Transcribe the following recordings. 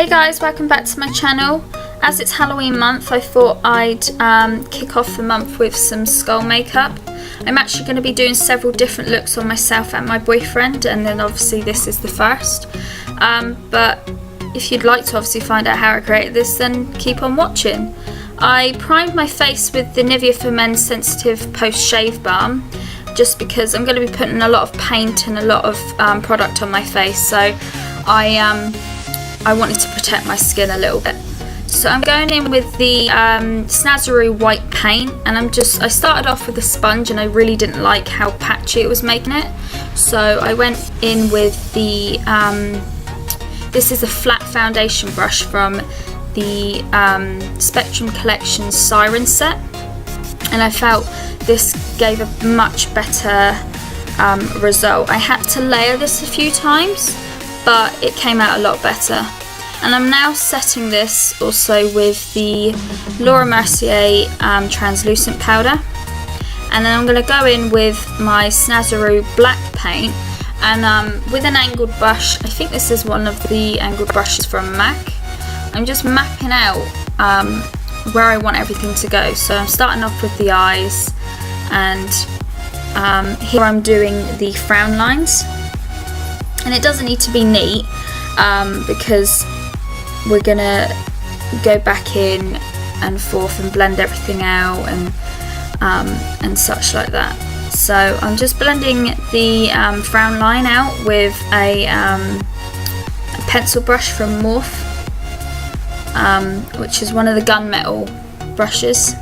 Hey guys, welcome back to my channel. As it's Halloween month, I thought I'd kick off the month with some skull makeup. I'm actually going to be doing several different looks on myself and my boyfriend, and then obviously this is the first. But if you'd like to obviously find out how I created this, then keep on watching. I primed my face with the Nivea Sensitive post-shave balm, just because I'm going to be putting a lot of paint and a lot of product on my face, so I wanted to protect my skin a little bit. So I'm going in with the Snazaroo white paint, and I started off with a sponge and I really didn't like how patchy it was making it. So I went in with the, this is a flat foundation brush from the Spectrum Collection Siren set, and I felt this gave a much better result. I had to layer this a few times, but it came out a lot better. And I'm now setting this also with the Mercier translucent powder, and then I'm going to go in with my Snazaroo black paint, and with an angled brush. I think this is one of the angled brushes from MAC. I'm just mapping out where I want everything to go. So I'm starting off with the eyes, and here I'm doing the frown lines, and it doesn't need to be neat because we're gonna go back in and forth and blend everything out and such like that. So I'm just blending the frown line out with a pencil brush from Morphe, which is one of the gunmetal brushes.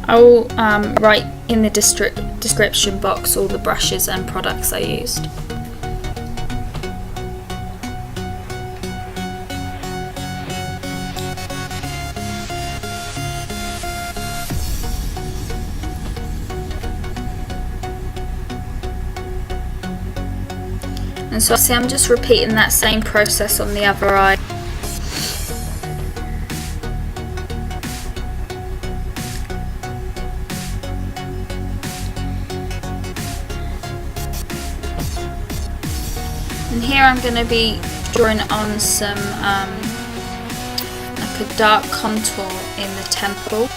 I'll write in the description box all the brushes and products I used. And so see, I'm just repeating that same process on the other eye. And here I'm going to be drawing on some like a dark contour in the temple.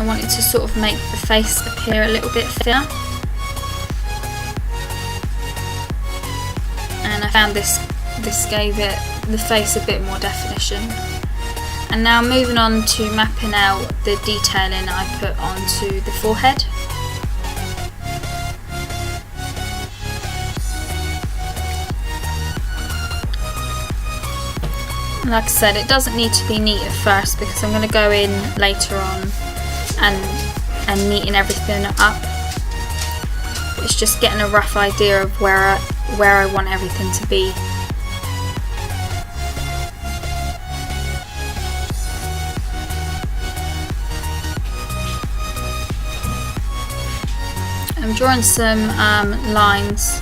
I wanted to sort of make the face appear a little bit thinner, and I found this gave the face a bit more definition. And now moving on to mapping out the detailing I put onto the forehead. And like I said, it doesn't need to be neat at first because I'm going to go in later on and neaten everything up. It's just getting a rough idea of where I want everything to be. I'm drawing some lines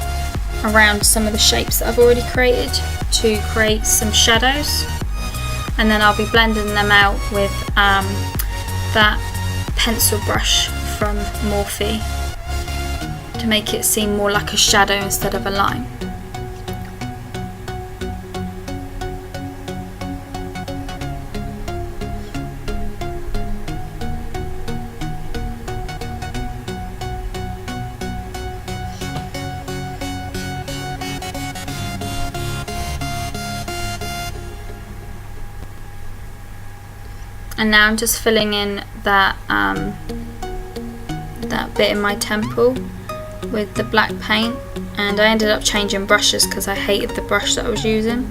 around some of the shapes that I've already created to create some shadows, and then I'll be blending them out with that pencil brush from Morphe to make it seem more like a shadow instead of a line. And now I'm just filling in that that bit in my temple with the black paint, and I ended up changing brushes because I hated the brush that I was using.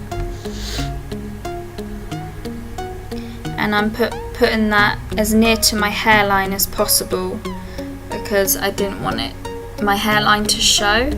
And I'm putting that as near to my hairline as possible because I didn't want my hairline to show.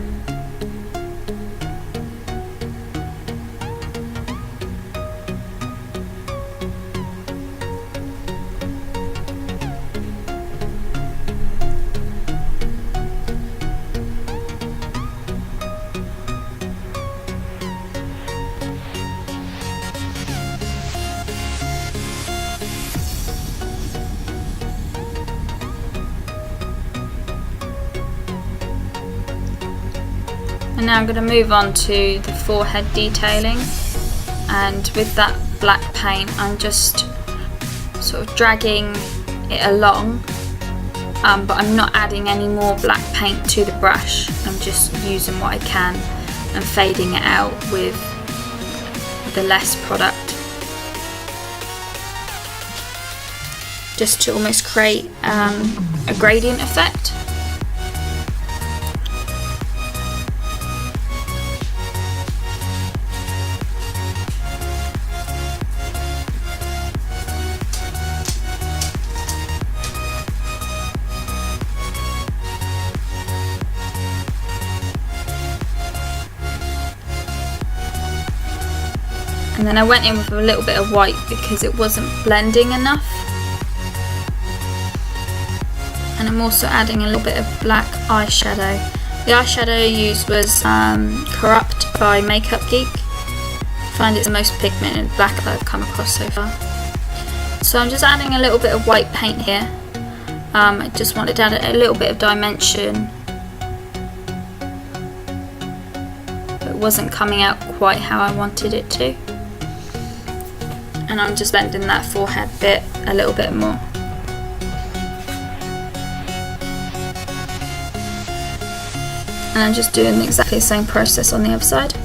And now I'm going to move on to the forehead detailing, and with that black paint I'm just sort of dragging it along, but I'm not adding any more black paint to the brush. I'm just using what I can and fading it out with the less product, just to almost create a gradient effect. And then I went in with a little bit of white because it wasn't blending enough. And I'm also adding a little bit of black eyeshadow. The eyeshadow I used was Corrupt by Makeup Geek. I find it's the most pigmented black that I've come across so far. So I'm just adding a little bit of white paint here. I just wanted to add a little bit of dimension. But it wasn't coming out quite how I wanted it to. And I'm just blending that forehead bit a little bit more. And I'm just doing exactly the same process on the other side.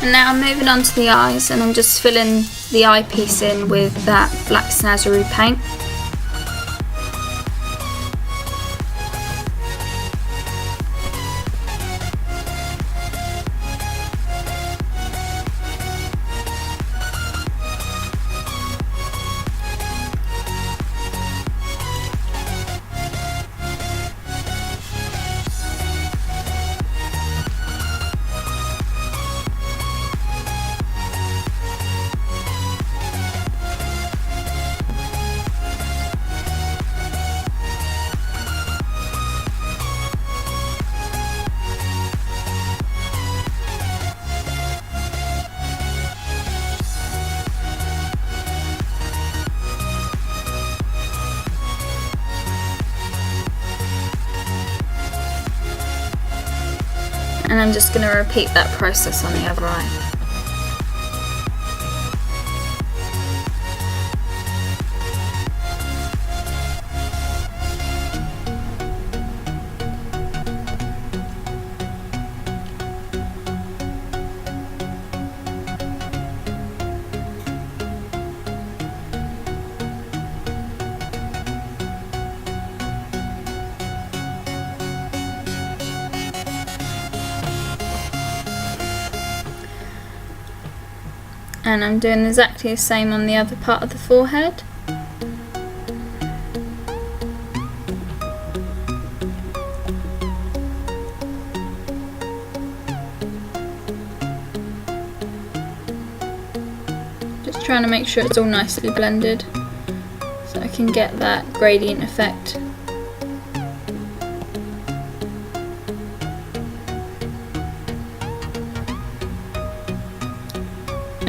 And now I'm moving on to the eyes, and I'm just filling the eyepiece in with that black Snazaroo paint. And I'm just going to repeat that process on the other eye. And I'm doing exactly the same on the other part of the forehead. Just trying to make sure it's all nicely blended so I can get that gradient effect.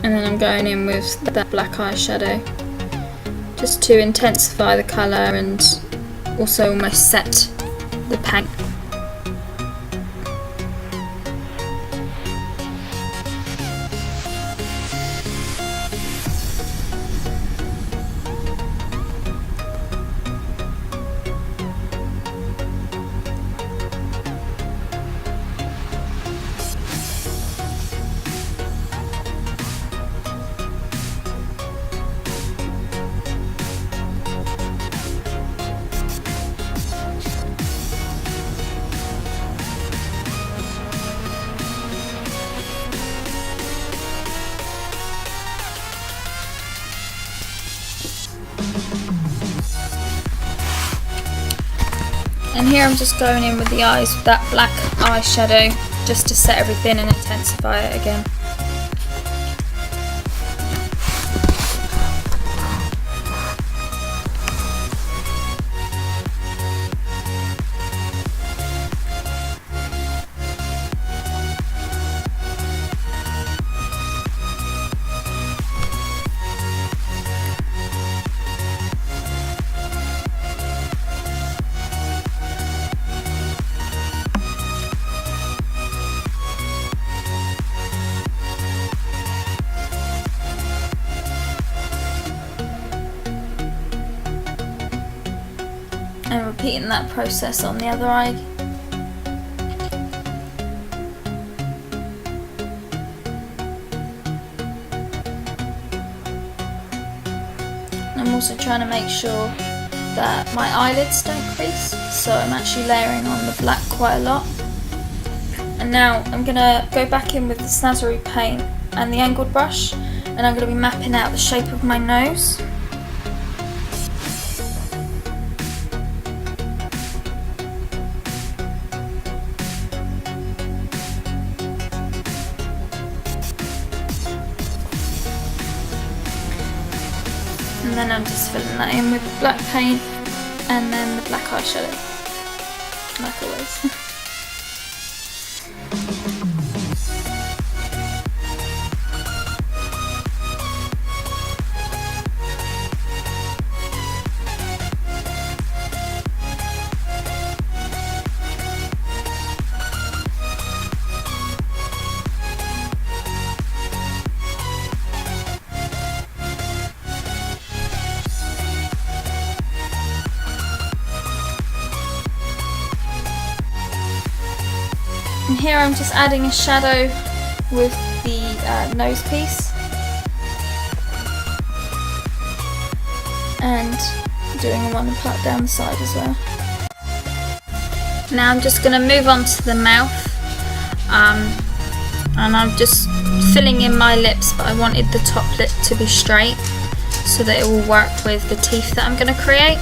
And then I'm going in with that black eyeshadow just to intensify the colour and also almost set the paint. And here I'm just going in with the eyes with that black eyeshadow just to set everything and intensify it again. repeating that process on the other eye. I'm also trying to make sure that my eyelids don't crease, so I'm actually layering on the black quite a lot. And now I'm going to go back in with the Snazaroo paint and the angled brush, and I'm going to be mapping out the shape of my nose. And then I'm just filling that in with the black paint and then the black eyeshadow, like always. And here I'm just adding a shadow with the nose piece, and doing one part down the side as well. Now I'm just going to move on to the mouth, and I'm just filling in my lips, but I wanted the top lip to be straight so that it will work with the teeth that I'm going to create.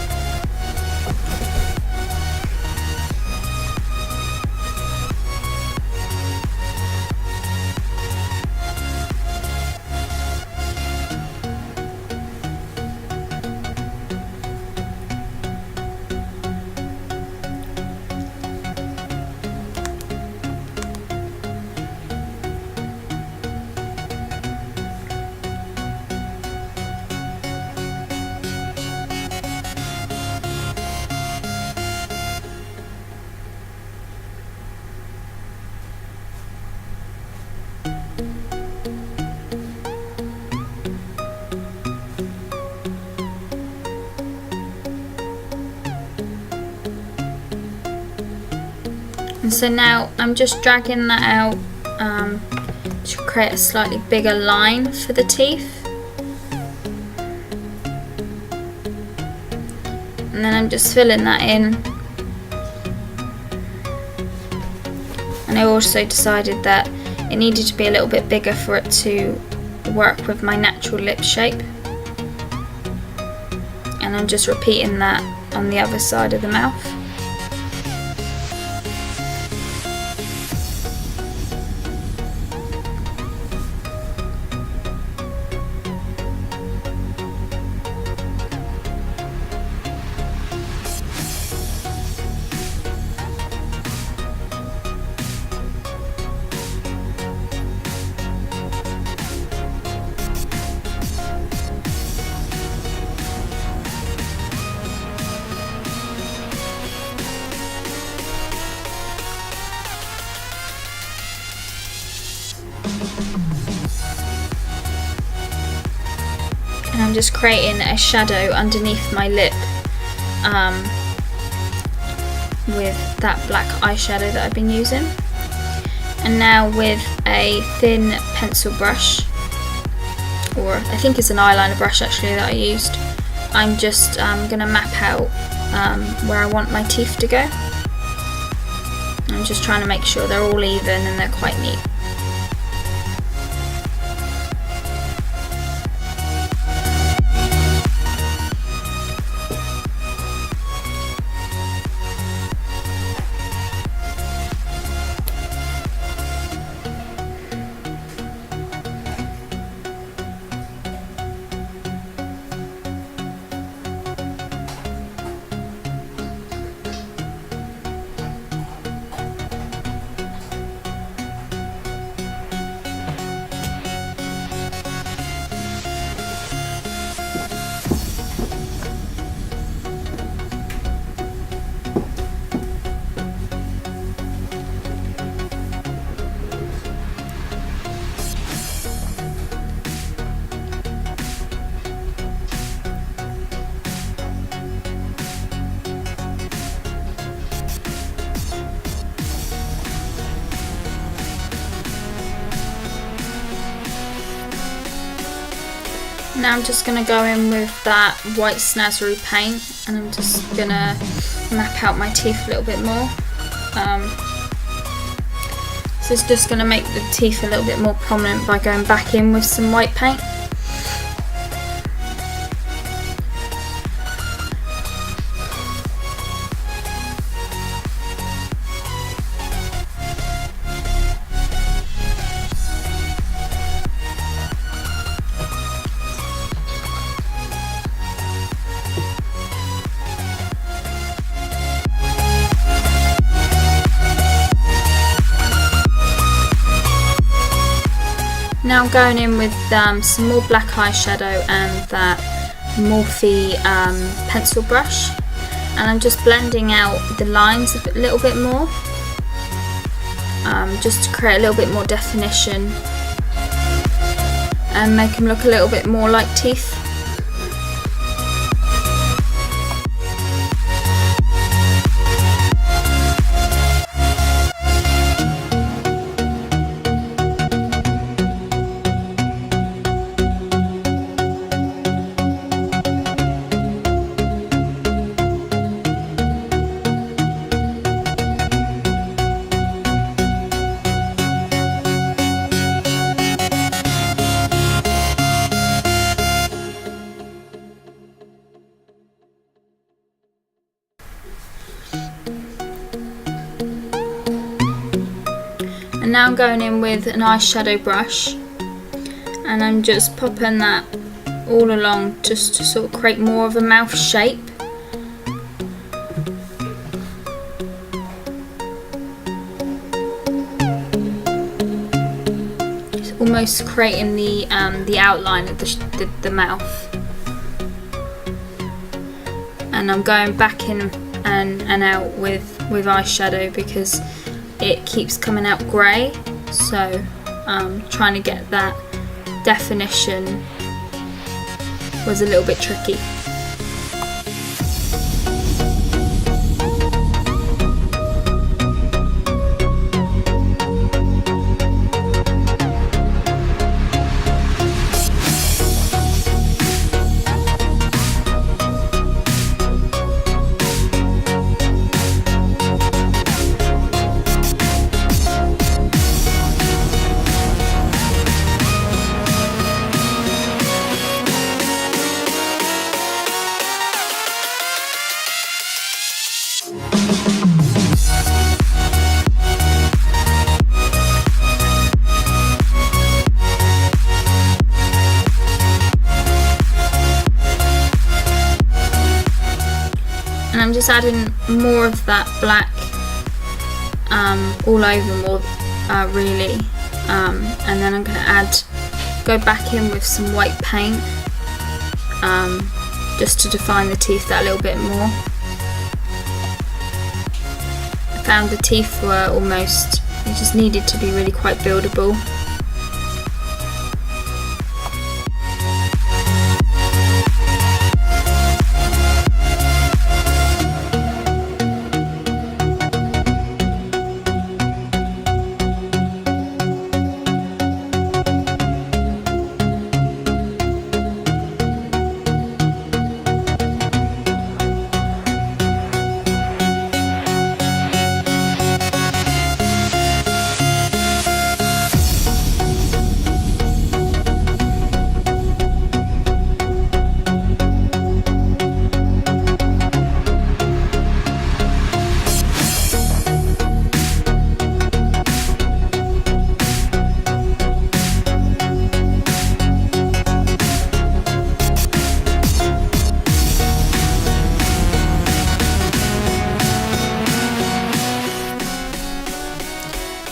And so now I'm just dragging that out to create a slightly bigger line for the teeth. And then I'm just filling that in. And I also decided that it needed to be a little bit bigger for it to work with my natural lip shape. And I'm just repeating that on the other side of the mouth. And I'm just creating a shadow underneath my lip with that black eyeshadow that I've been using. And now with a thin pencil brush, or I think it's an eyeliner brush actually that I used, I'm just going to map out where I want my teeth to go. I'm just trying to make sure they're all even and they're quite neat. Now I'm just going to go in with that white Snazaroo paint, and I'm just going to map out my teeth a little bit more. So it's just going to make the teeth a little bit more prominent by going back in with some white paint. Now I'm going in with some more black eyeshadow and that Morphe pencil brush, and I'm just blending out the lines a little bit more, just to create a little bit more definition and make them look a little bit more like teeth. And now I'm going in with an eyeshadow brush, and I'm just popping that all along just to sort of create more of a mouth shape. It's almost creating the outline of the mouth. And I'm going back in and out with eyeshadow because it keeps coming out grey, so trying to get that definition was a little bit tricky. And I'm just adding more of that black all over more, really, and then I'm going to go back in with some white paint, just to define the teeth that little bit more. I found the teeth were almost, they just needed to be really quite buildable.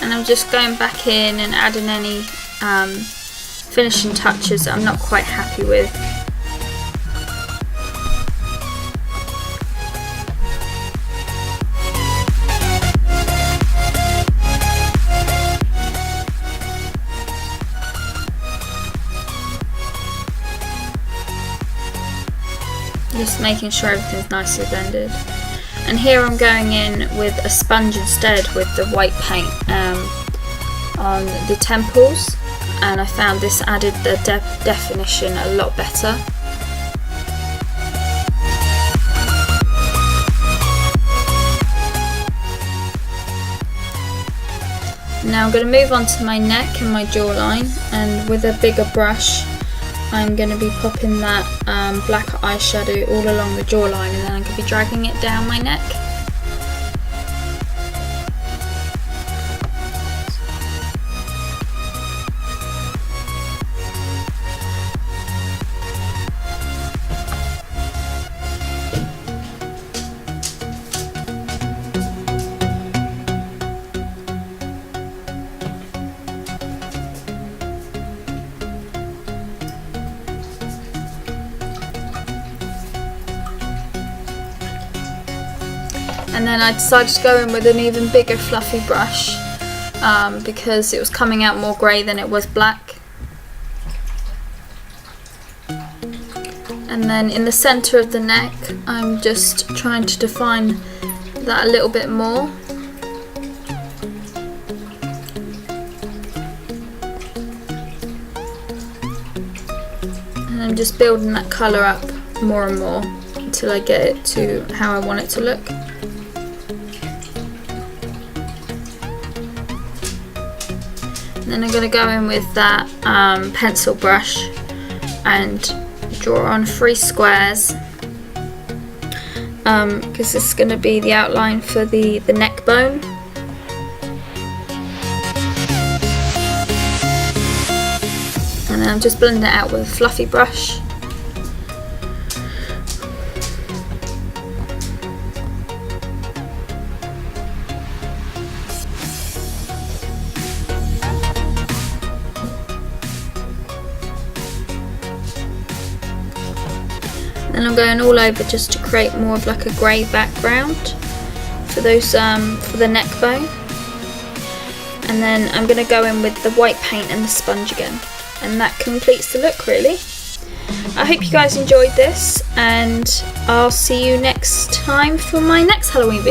And I'm just going back in and adding any finishing touches that I'm not quite happy with. Just making sure everything's nicely blended. And here I'm going in with a sponge instead with the white paint on the temples, and I found this added the definition a lot better. Now I'm going to move on to my neck and my jawline, and with a bigger brush I'm going to be popping that black eyeshadow all along the jawline, and then I'm going to be dragging it down my neck. And then I decided to go in with an even bigger fluffy brush because it was coming out more grey than it was black. And then in the centre of the neck I'm just trying to define that a little bit more. And I'm just building that colour up more and more until I get it to how I want it to look. Then I'm going to go in with that pencil brush and draw on 3 squares because this is going to be the outline for the neck bone. And then I'm just blending it out with a fluffy brush. And I'm going all over just to create more of like a grey background for those for the neck bone. And then I'm going to go in with the white paint and the sponge again, and that completes the look really. I hope you guys enjoyed this, and I'll see you next time for my next Halloween video.